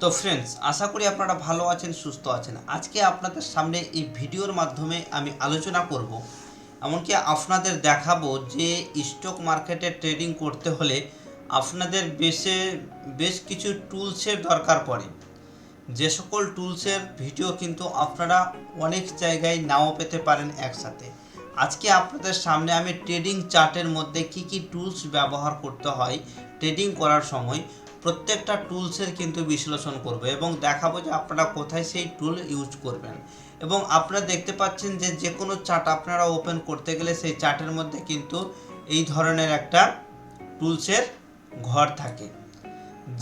তো ফ্রেন্ডস, আশা করি আপনারা ভালো আছেন, সুস্থ আছেন। আজকে আপনাদের সামনে এই ভিডিওর মাধ্যমে আমি আলোচনা করব, এমনকি আপনাদের দেখাবো যে স্টক মার্কেটে ট্রেডিং করতে হলে আপনাদের বেশ কিছু টুলসের দরকার পড়ে। যে সকল টুলসের ভিডিও কিন্তু আপনারা অনেক জায়গায় নাও পেতে পারেন একসাথে। আজকে আপনাদের সামনে আমি ট্রেডিং চার্টের মধ্যে কি কি টুলস ব্যবহার করতে হয় ট্রেডিং করার সময়, প্রত্যেকটা টুলসের কিন্তু বিশ্লেষণ করব এবং দেখাবো যে আপনারা কোথায় সেই টুল ইউজ করবেন। এবং আপনারা দেখতে পাচ্ছেন যে যে কোনো চার্ট আপনারা ওপেন করতে গেলে সেই চার্টের মধ্যে কিন্তু এই ধরনের একটা টুলসের ঘর থাকে।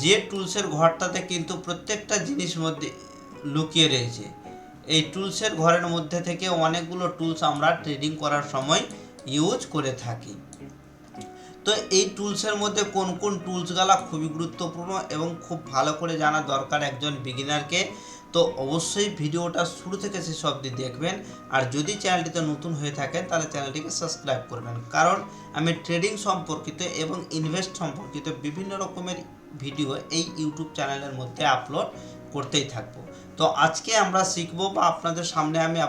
যে টুলসের ঘরটাতে কিন্তু প্রত্যেকটা জিনিস মধ্যে লুকিয়ে রয়েছে। এই টুলসের ঘরের মধ্যে থেকে অনেকগুলো টুলস আমরা ট্রেডিং করার সময় ইউজ করে থাকি। তো এই টুলসের মধ্যে কোন কোন টুলসগুলো খুবই গুরুত্বপূর্ণ এবং খুব ভালো করে জানা দরকার একজন বিগিনারকে। তো অবশ্যই ভিডিওটা শুরু থেকে শেষ অবধি দেখবেন। আর যদি চ্যানেলটিতে নতুন হয়ে থাকেন তাহলে চ্যানেলটিকে সাবস্ক্রাইব করবেন, কারণ আমি ট্রেডিং সম্পর্কিত এবং ইনভেস্ট সম্পর্কিত বিভিন্ন রকমের ভিডিও এই ইউটিউব চ্যানেলের মধ্যে আপলোড করতেই থাকবো। তো আজকে আমরা শিখব বা আপনাদের সামনে আমি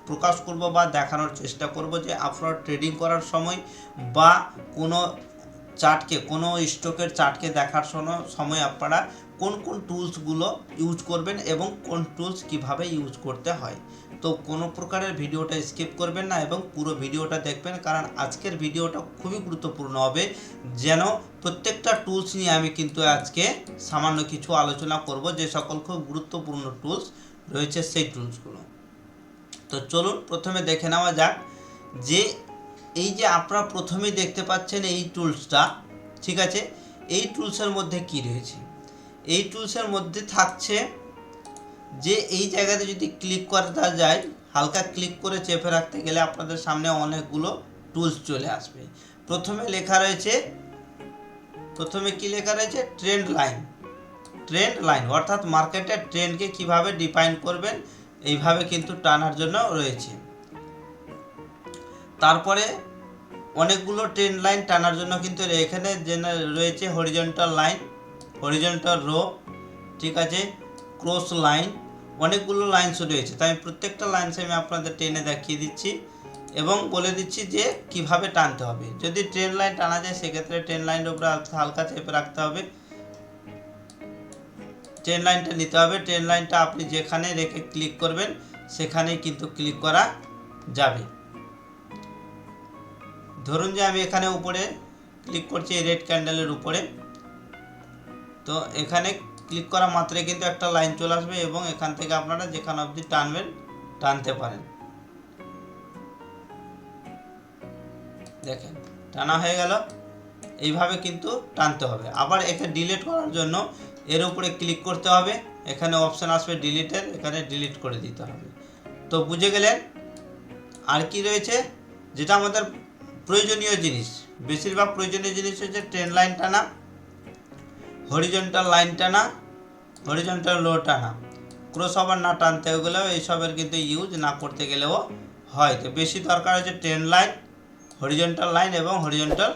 প্রকাশ করব বা দেখানোর চেষ্টা করব যে আপনারা ট্রেডিং করার সময় বা কোনো চার্টকে, কোনো স্টকের চার্টকে দেখার সময় আপনারা কোন কোন টুলসগুলো ইউজ করবেন এবং কোন টুলস কিভাবে ইউজ করতে হয়। তো কোনো প্রকারের ভিডিওটা স্কিপ করবেন না এবং পুরো ভিডিওটা দেখবেন, কারণ আজকের ভিডিওটা খুবই গুরুত্বপূর্ণ হবে। যেন প্রত্যেকটা টুলস নিয়ে আমি কিন্তু আজকে সামান্য কিছু আলোচনা করব, যে সকল খুব গুরুত্বপূর্ণ টুলস রয়েছে সেই টুলসগুলো। তো চলুন প্রথমে দেখে নেওয়া যাক যে এই যে আপনারা প্রথমেই দেখতে পাচ্ছেন এই টুলসটা, ঠিক আছে, এই টুলসের মধ্যে কি রয়েছে। এই টুলসের মধ্যে থাকছে যে এই জায়গাতে যদি ক্লিক করা যায়, হালকা ক্লিক করে চেপে রাখতে গেলে আপনাদের সামনে অনেকগুলো টুলস চলে আসবে। প্রথমে কি লেখা রয়েছে, ট্রেন্ড লাইন অর্থাৎ মার্কেটের ট্রেন্ডকে কিভাবে ডিফাইন করবেন, এইভাবে কিন্তু টানার জন্য রয়েছে। তারপরে অনেকগুলো ট্রেন্ড লাইন টানার জন্য কিন্তু এখানে রয়েছে হরিজন্টাল রো, ঠিক আছে, ক্রস লাইন, অনেকগুলো লাইনস রয়েছে। তাই প্রত্যেকটা লাইনস আমি আপনাদের টেনে দেখিয়ে দিচ্ছি এবং বলে দিচ্ছি যে কিভাবে টানতে হবে। যদি ট্রেন লাইন টানা যায় সেক্ষেত্রে ট্রেন লাইনের উপরে হালকা চেপে রাখতে হবে, ট্রেন লাইনটা নিতে হবে। ট্রেন লাইনটা আপনি যেখানে রেখে ক্লিক করবেন সেখানেই কিন্তু ক্লিক করা যাবে। ধরুন যে আমি এখানে উপরে ক্লিক করছি, রেড ক্যান্ডেলের উপরে, তো এখানে ক্লিক করা মাত্রই কিন্তু একটা লাইন চলে আসবে এবং এখান থেকে আপনারা যেখানে অবধি টানতে পারেন। দেখেন টানা হয়ে গেল, এইভাবে কিন্তু টানতে হবে। আবার একে ডিলিট করার জন্য এর উপরে ক্লিক করতে হবে, এখানে অপশান আসবে ডিলিটের, এখানে ডিলিট করে দিতে হবে। তো বুঝে গেলেন। আর কি রয়েছে, যেটা আমাদের প্রয়োজনীয় জিনিস, বেশিরভাগ প্রয়োজনীয় জিনিস হচ্ছে ট্রেন্ড লাইন টানা, হরিজন্টাল লাইন টানা, হরিজন্টাল লো টানা, ক্রস ওভার না টানতে গেলেও এইসবের কিন্তু ইউজ না করতে গেলেও হয়। তো বেশি দরকার হচ্ছে ট্রেন্ড লাইন, হরিজন্টাল লাইন এবং হরিজন্টাল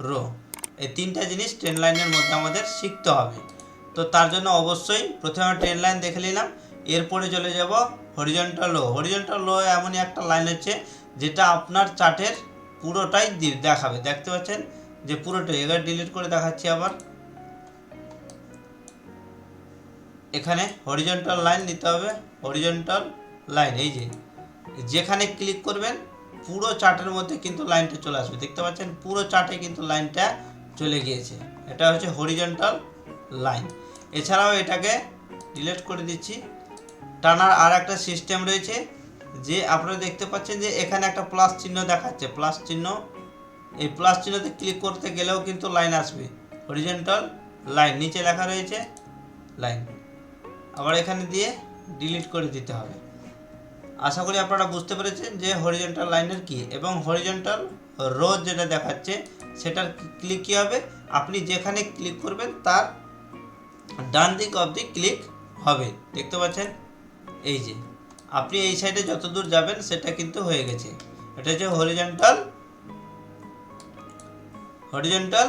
রো। এই তিনটা জিনিস ট্রেন্ড লাইনের মধ্যে আমাদের শিখতে হবে। তো তার জন্য অবশ্যই প্রথমে ট্রেন্ড লাইন দেখে নিলাম, এরপরে চলে যাব হরিজন্টাল লো। এমনই একটা লাইন হচ্ছে যেটা আপনার চার্টের পুরোটাই দেখাবে। দেখতে পাচ্ছেন যে পুরোটাই, এবার ডিলিট করে দেখাচ্ছি আবার। এখানে হরিজন্টাল লাইন নিতে হবে, হরিজন্টাল লাইন, এই যে যেখানে ক্লিক করবেন পুরো চার্টের মধ্যে কিন্তু লাইনটা চলে আসবে। দেখতে পাচ্ছেন পুরো চার্টে কিন্তু লাইনটা চলে গিয়েছে, এটা হচ্ছে হরিজন্টাল লাইন। এছাড়াও এটাকে ডিলিট করে দিচ্ছি। টানার আর একটা সিস্টেম রয়েছে, যে আপনারা দেখতে পাচ্ছেন যে এখানে একটা প্লাস চিহ্ন দেখাচ্ছে, প্লাস চিহ্ন, এই প্লাস চিহ্নতে ক্লিক করতে গেলেও কিন্তু লাইন আসবে, হরিজন্টাল লাইন, নিচে লেখা রয়েছে লাইন। আবার এখানে দিয়ে ডিলিট করে দিতে হবে। আশা করি আপনারা বুঝতে পেরেছেন যে হরিজন্টাল লাইনের কি। এবং হরিজন্টাল রো যেটা দেখাচ্ছে সেটার ক্লিক কী হবে, আপনি যেখানে ক্লিক করবেন তার ডান দিক অবধি ক্লিক হবে। দেখতে পাচ্ছেন এই যে আপনি এই সাইডে যত দূর যাবেন সেটা কিন্তু হয়ে গেছে। এটা হচ্ছে হরিজন্টাল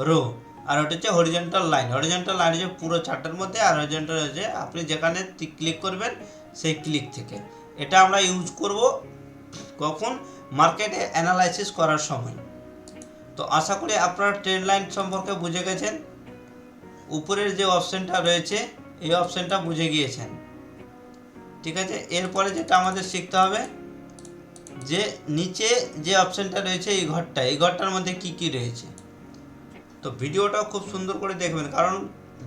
রো। আর ওটা হচ্ছে হরিজন্টাল লাইন। হরিজন্টাল লাইন হচ্ছে পুরো চার্টের মধ্যে, আর হরিজন্টাল হচ্ছে আপনি যেখানে ক্লিক করবেন সেই ক্লিক থেকে। এটা আমরা ইউজ করব কখন? মার্কেটে অ্যানালাইসিস করার সময়। তো আশা করি আপনারা ট্রেন্ড লাইন সম্পর্কে বুঝে গেছেন। উপরের যে অপশানটা রয়েছে এই অপশানটা বুঝে গিয়েছেন, ঠিক আছে। এরপরে যেটা আমাদের শিখতে হবে যে নিচে যে অপশানটা রয়েছে এই ঘরটার মধ্যে কি কি রয়েছে। তো ভিডিওটা খুব সুন্দর করে দেখবেন, কারণ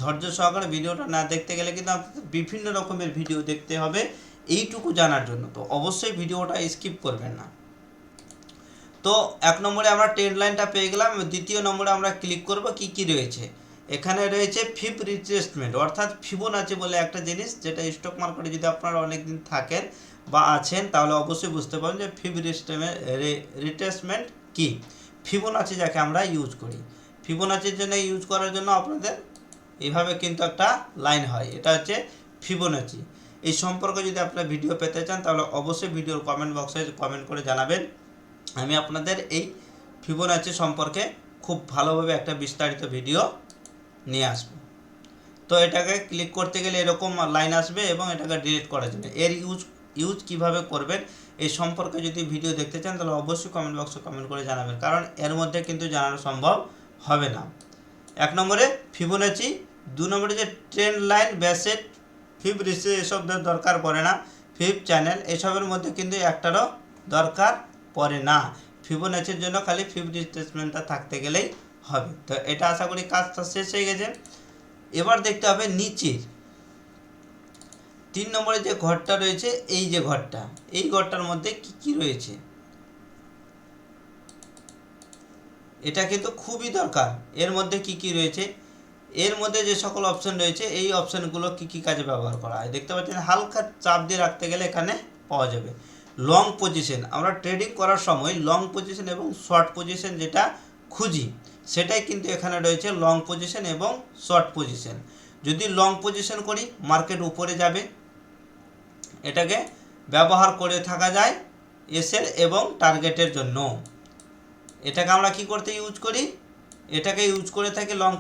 ধৈর্য সহকারে ভিডিওটা না দেখতে গেলে কিন্তু আপনাদের বিভিন্ন রকমের ভিডিও দেখতে হবে এইটুকু জানার জন্য। তো অবশ্যই ভিডিওটা স্কিপ করবেন না। তো 1 নম্বরে আমরা ট্রেন্ড লাইনটা পেয়ে গেলাম। দ্বিতীয় নম্বরে আমরা ক্লিক করব কি কি রয়েছে। এখানে রয়েছে ফিব রিট্রেসমেন্ট, অর্থাৎ ফিবোনাচি বলে একটা জিনিস, যেটা স্টক মার্কেটে যদি আপনারা অনেক দিন থাকেন বা আছেন তাহলে অবশ্যই বুঝতে পারবেন যে ফিব রিট্রেসমেন্ট কি। ফিবোনাচি যাকে আমরা ইউজ করি, ফিবোনাচির জন্য ইউজ করার জন্য আপনাদের এইভাবে কিন্তু একটা লাইন হয়, এটা হচ্ছে ফিবোনাচি। এই সম্পর্কে যদি আপনারা ভিডিও পেতে চান তাহলে অবশ্যই ভিডিওর কমেন্ট বক্সে কমেন্ট করে জানাবেন। আমি আপনাদের এই ফিবোনাচি সম্পর্কে খুব ভালোভাবে একটা বিস্তারিত ভিডিও নিয়ে আসবো। তো এটাকে ক্লিক করতে গেলে এরকম লাইন আসবে এবং এটাকে ডিলিট করার জন্য এর ইউজ কিভাবে করবেন এই সম্পর্কে যদি ভিডিও দেখতে চান তাহলে অবশ্যই কমেন্ট বক্সে কমেন্ট করে জানাবেন, কারণ এর মধ্যে কিন্তু জানানো সম্ভব হবে না। 1 নম্বরে ফিবোনাচি, 2 নম্বরে যে ট্রেন্ড লাইন, বেসেট, ফিব রিসে এসব দরকার পড়ে না। ফিব চ্যানেল এসবের মধ্যে কিন্তু একটারও দরকার পড়ে না। ফিবোনাচির জন্য খালি ফিব রিট্রেসমেন্টটা থাকতে গেলেই হবে। তো এটা আশা করি কাজটা শেষ হয়ে গেছে। এবার দেখতে হবে নিচের 3 নম্বরে যে ঘরটা রয়েছে, এই যে ঘরটা, এই ঘরটার মধ্যে কি কি রয়েছে এটা কিন্তু খুবই দরকার। এর মধ্যে কি কি রয়েছে, এর মধ্যে যে সকল অপশন রয়েছে এই অপশনগুলো কি কি কাজে ব্যবহার করা হয় দেখতে পাচ্ছেন। হালকা চাপ দিয়ে রাখতে গেলে এখানে পাওয়া যাবে। লং পজিশন, আমরা ট্রেডিং করার সময় লং পজিশন এবং শর্ট পজিশন যেটা খুঁজি সেটাই কিন্তু এখানে রয়েছে, লং পজিশন এবং শর্ট পজিশন। যদি লং পজিশন করি মার্কেট উপরে যাবে, এটাকে ব্যবহার করে থাকা যায় এসএল এবং টার্গেটের জন্য। এটাকে আমরা কি করতে ইউজ করি, এটাকে ইউজ করে থাকি লং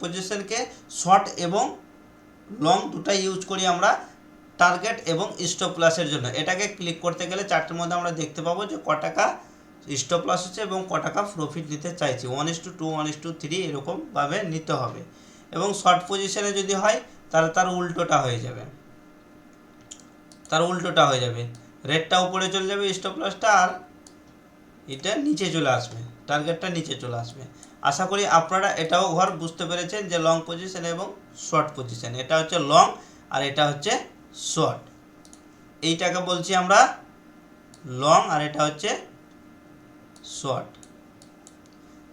পজিশনকে শর্ট এবং লং দুটাই ইউজ করি আমরা টার্গেট এবং স্টপ লসের জন্য। এটাকে ক্লিক করতে গেলে চার্টের মধ্যে আমরা দেখতে পাবো যে ক টাকা স্টপ লস হচ্ছে এবং ক টাকা প্রফিট নিতে চাইছি, 1:2, 1:3 এরকমভাবে নিতে হবে। এবং শর্ট পজিশনে যদি হয় তাহলে তার উল্টোটা হয়ে যাবে, রেটটা উপরে চলে যাবে স্টপ লসটা, আর এটা নিচে চলে আসবে, টার্গেটটা নিচে চলে আসবে। আশা করি আপনারা এটাও ঘর বুঝতে পেরেছেন যে লং পজিশন এবং শর্ট পজিশন, এটা হচ্ছে লং আর এটা হচ্ছে শর্ট। এইটাকে বলছি আমরা লং আর এটা হচ্ছে শর্ট।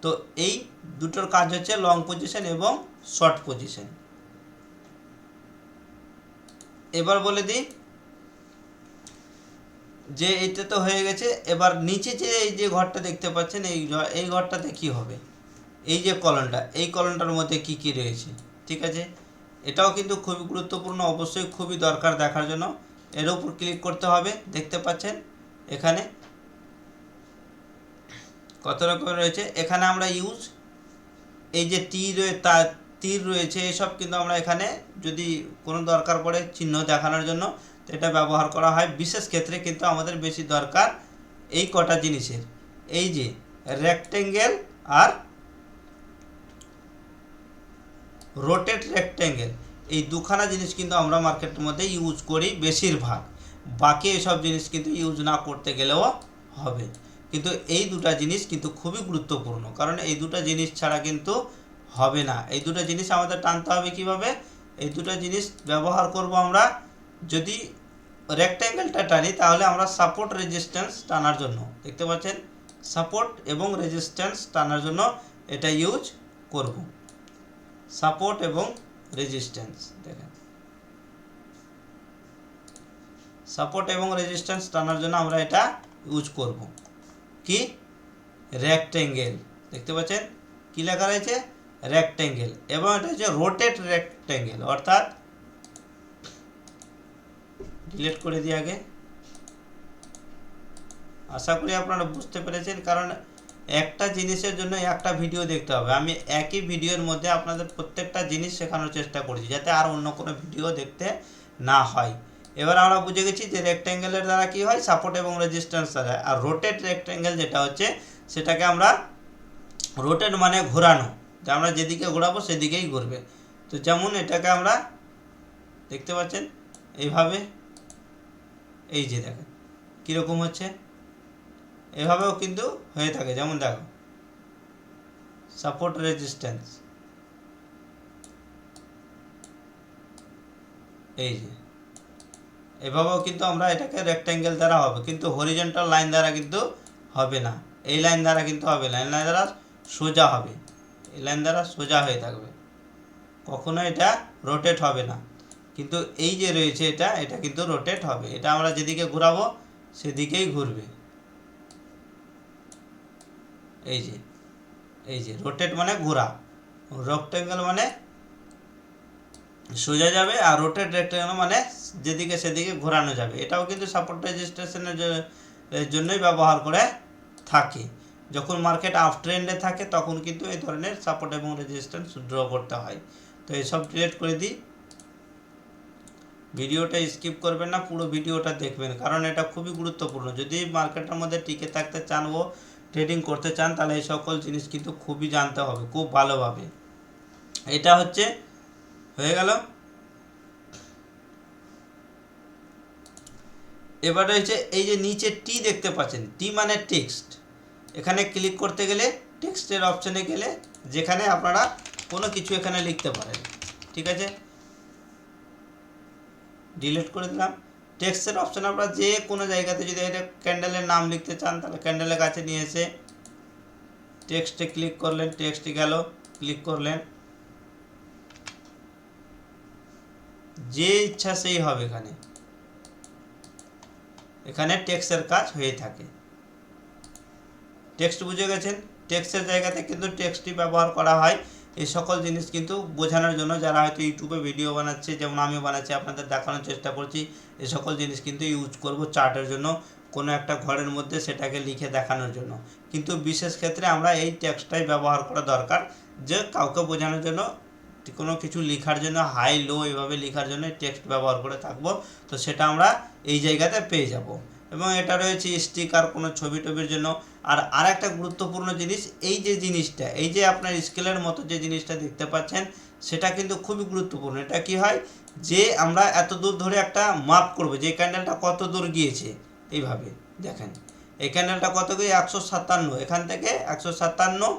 তো এই দুটোর কাজ হচ্ছে লং পজিশন এবং শর্ট পজিশন। এবার বলে দিই যে এটা তো হয়ে গেছে। এবার নিচে যে এই যে ঘরটা দেখতে পাচ্ছেন এই ঘরটাতে কি হবে, এই যে কলমটা, এই কলমটার মধ্যে কি কি রয়েছে, ঠিক আছে। এটাও কিন্তু খুবই গুরুত্বপূর্ণ, অবশ্যই খুবই দরকার দেখার জন্য। এর উপর ক্লিক করতে হবে, দেখতে পাচ্ছেন এখানে কত রকমের রয়েছে। এখানে আমরা ইউজ এই যে তীর রয়েছে এসব কিন্তু আমরা এখানে যদি কোনো দরকার পড়ে চিহ্ন দেখানোর জন্য এটা ব্যবহার করা হয়। বিশেষ ক্ষেত্রে কিন্তু আমাদের বেশি দরকার এই কটা জিনিসের, এই যে রেক্টেঙ্গেল আর রোটেট রেক্টেঙ্গেল, এই দুখানা জিনিস কিন্তু আমরা মার্কেটের মধ্যে ইউজ করি বেশিরভাগ। বাকি এসব জিনিস কিন্তু ইউজ না করতে গেলেও হবে, কিন্তু এই দুটা জিনিস কিন্তু খুবই গুরুত্বপূর্ণ, কারণ এই দুটো জিনিস ছাড়া কিন্তু হবে না। এই দুটো জিনিস আমাদের টানতে হবে কিভাবে, এই দুটো জিনিস ব্যবহার করব আমরা। যদি রেক্ট্যাঙ্গেলটা টানি তাহলে আমরা সাপোর্ট রেজিস্ট্যান্স টানার জন্য, দেখতে পাচ্ছেন সাপোর্ট এবং রেজিস্ট্যান্স টানার জন্য এটা ইউজ করব। সাপোর্ট এবং রেজিস্ট্যান্স, দেখেন সাপোর্ট এবং রেজিস্ট্যান্স টানার জন্য আমরা এটা ইউজ করব। কি রেক্ট্যাঙ্গেল, দেখতে পাচ্ছেন কি লেখা রয়েছে রেক্ট্যাঙ্গেল, এবং এটা হচ্ছে রোটেট রেক্ট্যাঙ্গেল, অর্থাৎ ডিলিট করে দিই আগে। আশা করি আপনারা বুঝতে পেরেছেন, কারণ একটা জিনিসের জন্য একটা ভিডিও দেখতে হবে। আমি একই ভিডিওর মধ্যে আপনাদের প্রত্যেকটা জিনিস শেখানোর চেষ্টা করছি, যাতে আর অন্য কোনো ভিডিও দেখতে না হয়। এবার আমরা বুঝে গেছি যে রেক্ট্যাঙ্গেলের দ্বারা কি হয়, সাপোর্ট এবং রেজিস্ট্যান্স দ্বারা। আর রোটেট রেক্ট্যাঙ্গেল যেটা হচ্ছে, সেটাকে আমরা রোটেট মানে ঘোরানো, যে আমরা যেদিকে ঘোরাবো সেদিকেই ঘুরবে। তো যেমন এটাকে আমরা দেখতে পাচ্ছেন এইভাবে, এই যে দেখেন কীরকম হচ্ছে, এভাবেও কিন্তু হয়ে থাকে। যেমন দেখো সাপোর্ট রেজিস্ট্যান্স, এই যে এভাবেও কিন্তু আমরা এটাকে রেক্ট্যাঙ্গেল দ্বারা হবে, কিন্তু হরিজন্টাল লাইন দ্বারা কিন্তু হবে না। এই লাইন দ্বারা কিন্তু হবে না, এই লাইন দ্বারা সোজা হবে, এই লাইন দ্বারা সোজা হয়ে থাকবে, কখনো এটা রোটেট হবে না। কিন্তু এই যে রয়েছে এটা, এটা কিন্তু রোটেট হবে। এটা আমরা যেদিকে ঘোরাবো সেদিকেই ঘুরবে। এই যে এই যে রোটেট মানে ঘোরা, রেক্ট্যাঙ্গেল মানে সোজা যাবে, আর রোটেট রেক্ট্যাঙ্গেল মানে যেদিকে সেদিকে ঘোরানো যাবে। এটাও কিন্তু সাপোর্ট রেজিস্ট্রেশনের জন্যই ব্যবহার করে থাকে। যখন মার্কেট আপ ট্রেন্ডে থাকে তখন কিন্তু এই ধরনের সাপোর্ট এবং রেজিস্ট্যান্স ড্র করতে হয়। তো এসব ডিলিট করে দিই। ভিডিওটা স্কিপ করবেন না, পুরো ভিডিওটা দেখবেন, কারণ এটা খুবই গুরুত্বপূর্ণ। যদি মার্কেটের মধ্যে টিকে থাকতে চান ও ট্রেডিং করতে চান, তাহলে এই সকল জিনিস কিন্তু খুবই জানতে হবে খুব ভালোভাবে। এটা হচ্ছে হয়ে গেল। এবার রয়েছে এই যে নিচে টি দেখতে পাচ্ছেন, টি মানে টেক্সট। এখানে ক্লিক করতে গেলে টেক্সটের অপশানে গেলে যেখানে আপনারা কোনো কিছু এখানে লিখতে পারেন, ঠিক আছে। ডিলিট করে দিলাম। টেক্সটের অপশানে আপনারা যে কোনো জায়গাতে যদি এটা ক্যান্ডেলের নাম লিখতে চান, তাহলে ক্যান্ডেলের কাছে নিয়ে এসে টেক্সটে ক্লিক করলেন, টেক্সটে গেল, ক্লিক করলেন, যে ইচ্ছা সেই হবে। এখানে এখানে টেক্সটের কাজ হয়ে থাকে। টেক্সট বুঝে গেছেন, টেক্সটের জায়গাতে কিন্তু টেক্সটই ব্যবহার করা হয় এই সকল জিনিস কিন্তু বোঝানোর জন্য। যারা হয়তো ইউটিউবে ভিডিও বানাচ্ছে, যেমন আমি বানাচ্ছি, আপনাদের দেখানোর চেষ্টা করছি, এই সকল জিনিস কিন্তু ইউজ করব চার্টের জন্য, কোনো একটা ঘরের মধ্যে সেটাকে লিখে দেখানোর জন্য। কিন্তু বিশেষ ক্ষেত্রে আমরা এই টেক্সটটাই ব্যবহার করা দরকার, যে কাউকে বোঝানোর জন্য, কোনো কিছু লেখার জন্য, হাই লো এভাবে লেখার জন্য টেক্সট ব্যবহার করে থাকবো। তো সেটা আমরা এই জায়গাতে পেয়ে যাব। এবং এটা রয়েছে স্টিকার, কোনো ছবি টবির জন্য। আর একটা গুরুত্বপূর্ণ জিনিস, এই যে জিনিসটা, এই যে আপনার স্কেলের মতো যে জিনিসটা দেখতে পাচ্ছেন, সেটা কিন্তু খুবই গুরুত্বপূর্ণ। এটা কি হয়, যে আমরা এত দূর ধরে একটা মাপ করব, যে ক্যান্ডেলটা কত দূর গিয়েছে। এইভাবে দেখেন, এই ক্যান্ডেলটা কত গিয়ে 157, এখান থেকে 157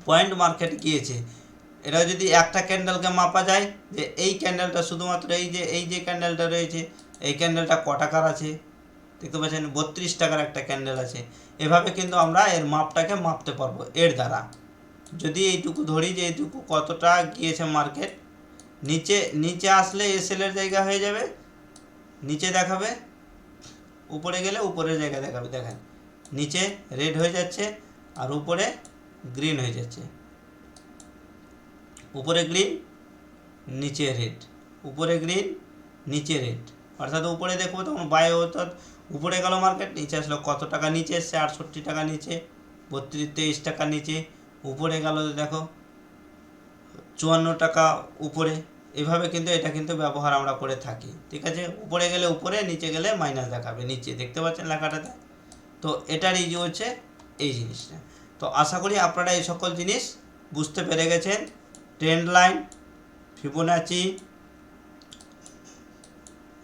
পয়েন্ট মার্কেট গিয়েছে। এটা যদি একটা ক্যান্ডেলকে মাপা যায়, যে এই ক্যান্ডেলটা শুধুমাত্র এই যে ক্যান্ডেলটা রয়েছে, এই ক্যান্ডেলটা ক টাকার আছে দেখতে পাচ্ছেন, 32 টাকার একটা ক্যান্ডেল আছে। এভাবে কিন্তু আমরা এর মাপটাকে মাপতে পারবো এর দ্বারা। যদি এইটুকু ধরি যে এইটুকু কতটা গিয়েছে মার্কেট, নিচে আসলে এসএলের জায়গা হয়ে যাবে, নিচে দেখাবে, উপরে গেলে উপরের জায়গা দেখাবে। দেখেন নিচে রেড হয়ে যাচ্ছে আর উপরে গ্রিন হয়ে যাচ্ছে, উপরে গ্রিন নিচে রেড, উপরে গ্রিন নিচে রেড। অর্থাৎ উপরে দেখবো তখন বাই, অর্থাৎ উপরে গেল মার্কেট, নিচে আসলো কত টাকা নিচে এসছে, 68 টাকা নিচে, 23 টাকা নিচে। উপরে গেল দেখো 54 টাকা উপরে। এভাবে কিন্তু এটা কিন্তু ব্যবহার আমরা করে থাকি, ঠিক আছে। উপরে গেলে উপরে, নিচে গেলে মাইনাস দেখাবে নিচে, দেখতে পাচ্ছেন লেখাটাতে। তো এটার ইজি হচ্ছে এই জিনিসটা। তো আশা করি আপনারা এই সকল জিনিস বুঝতে পেরে গেছেন। Trend line, Fibonacci,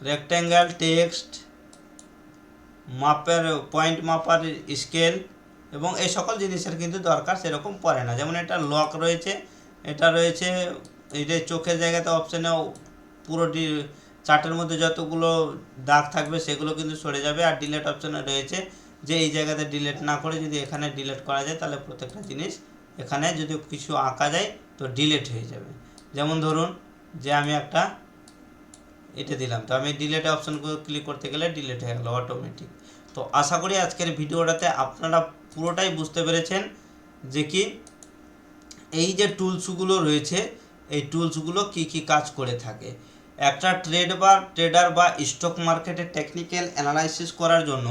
rectangle, text, মাপের পয়েন্ট মাপার স্কেল, এবং এই সকল জিনিসের কিন্তু দরকার সেরকম পড়ে না। যেমন এটা লক রয়েছে, এটা রয়েছে এটা চোখের জায়গাতে অপশানে পুরো চার্টের মধ্যে যতগুলো দাগ থাকবে সেগুলো কিন্তু সরে যাবে। আর ডিলেট অপশানে রয়েছে যে এই জায়গাতে ডিলেট না করে যদি এখানে ডিলেট করা যায়, তাহলে প্রত্যেকটা জিনিস এখানে যদি কিছু আঁকা যায় তো ডিলেট হয়ে যাবে। যেমন ধরুন যে আমি একটা এটা দিলাম, তো আমি ডিলেট অপশান ক্লিক করতে গেলে ডিলেট হয়ে গেল অটোমেটিক। তো আশা করি আজকের ভিডিওটাতে আপনারা পুরোটাই বুঝতে পেরেছেন যে কি এই যে টুলসগুলো রয়েছে, এই টুলসগুলো কি কি কাজ করে থাকে। একটা ট্রেডার বা স্টক মার্কেটের টেকনিক্যাল অ্যানালাইসিস করার জন্য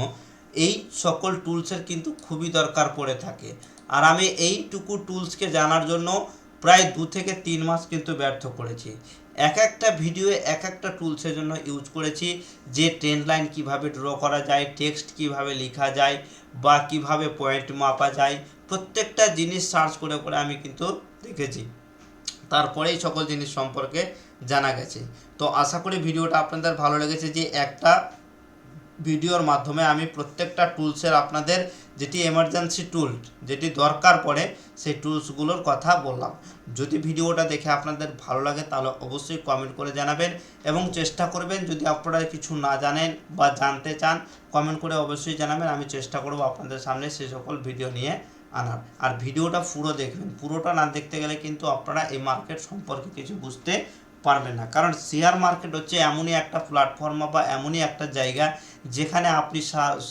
এই সকল টুলসের কিন্তু খুবই দরকার পড়ে থাকে। আর আমি এইটুকু টুলসকে জানার জন্য প্রায় 2 থেকে 3 মাস কিন্তু ব্যর্থ করেছি। এক একটা ভিডিও এক একটা টুলসের জন্য ইউজ করেছি, যে ট্রেন্ড লাইন কীভাবে ড্র করা যায়, টেক্সট কিভাবে লেখা যায়, বা কিভাবে পয়েন্ট মাপা যায়, প্রত্যেকটা জিনিস সার্চ করে করে আমি কিন্তু দেখেছি, তারপরেই সকল জিনিস সম্পর্কে জানা গেছে। তো আশা করি ভিডিওটা আপনাদের ভালো লেগেছে, যে একটা ভিডিওর মাধ্যমে আমি প্রত্যেকটা টুলসের আপনাদের যেটি এমার্জেন্সি টুল যেটি দরকার পড়ে সেই টুলসগুলোর কথা বললাম। যদি ভিডিওটা দেখে আপনাদের ভালো লাগে তাহলে অবশ্যই কমেন্ট করে জানাবেন, এবং চেষ্টা করবেন যদি আপনারা কিছু না জানেন বা জানতে চান কমেন্ট করে অবশ্যই জানাবেন। আমি চেষ্টা করব আপনাদের সামনে সেই সকল ভিডিও নিয়ে আনার। আর ভিডিওটা পুরো দেখবেন, পুরোটা না দেখতে গেলে কিন্তু আপনারা এই মার্কেট সম্পর্কে কিছু বুঝতে পারবেন না। কারণ শেয়ার মার্কেট হচ্ছে এমনই একটা প্ল্যাটফর্ম বা এমনই একটা জায়গা যেখানে আপনি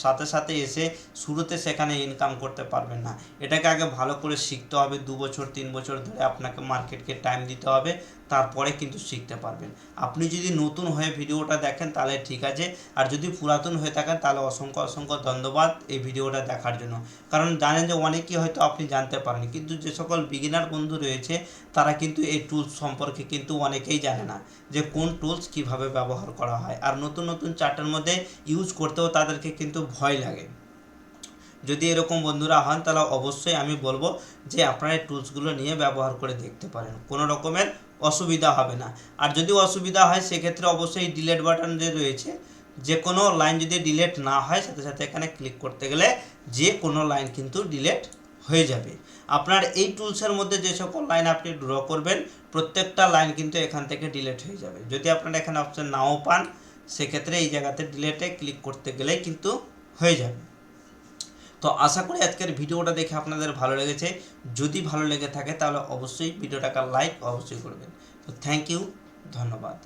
সাথে সাথে এসে শুরুতে সেখানে ইনকাম করতে পারবেন না। এটাকে আগে ভালো করে শিখতে হবে, 2 বছর 3 বছর ধরে আপনাকে মার্কেটকে টাইম দিতে হবে, তারপরে কিন্তু শিখতে পারবেন। আপনি যদি নতুন হয়ে ভিডিওটা দেখেন তাহলে ঠিক আছে, আর যদি পুরাতন হয়ে থাকেন তাহলে অসংখ্য অসংখ্য ধন্যবাদ এই ভিডিওটা দেখার জন্য। কারণ জানেন যে অনেকেই হয়তো আপনি জানতে পারেন, কিন্তু যে সকল বিগিনার বন্ধু রয়েছে তারা কিন্তু এই টুলস সম্পর্কে কিন্তু অনেকেই জানে না, যে কোন টুলস কিভাবে ব্যবহার করা হয়। আর নতুন নতুন চার্টের মধ্যে ইউজ করতেও তাদেরকে কিন্তু ভয় লাগে। যদি এরকম বন্ধুরা হন তাহলে অবশ্যই আমি বলবো যে আপনারা এই টুলসগুলো নিয়ে ব্যবহার করে দেখতে পারেন, কোনো রকমের অসুবিধা হবে না। আর যদি অসুবিধা হয় সেক্ষেত্রে অবশ্যই ডিলেট বাটন যে রয়েছে, যে কোনো লাইন যদি ডিলেট না হয় সাথে সাথে এখানে ক্লিক করতে গেলে যে কোনো লাইন কিন্তু ডিলেট হয়ে যাবে। আপনার এই টুলসের মধ্যে যে সকল লাইন আপনি ড্র করবেন প্রত্যেকটা লাইন কিন্তু এখান থেকে ডিলেট হয়ে যাবে। যদি আপনারা এখানে অপশন নাও পান সেক্ষেত্রে এই জায়গাতে ডিলেটে ক্লিক করতে গেলেই কিন্তু হয়ে যাবে। তো আশা করি আজকের ভিডিওটা দেখে আপনাদের ভালো লেগেছে। যদি ভালো লেগে থাকে তাহলে অবশ্যই ভিডিওটাকে লাইক অবশ্যই করবেন। তো থ্যাংক ইউ, ধন্যবাদ।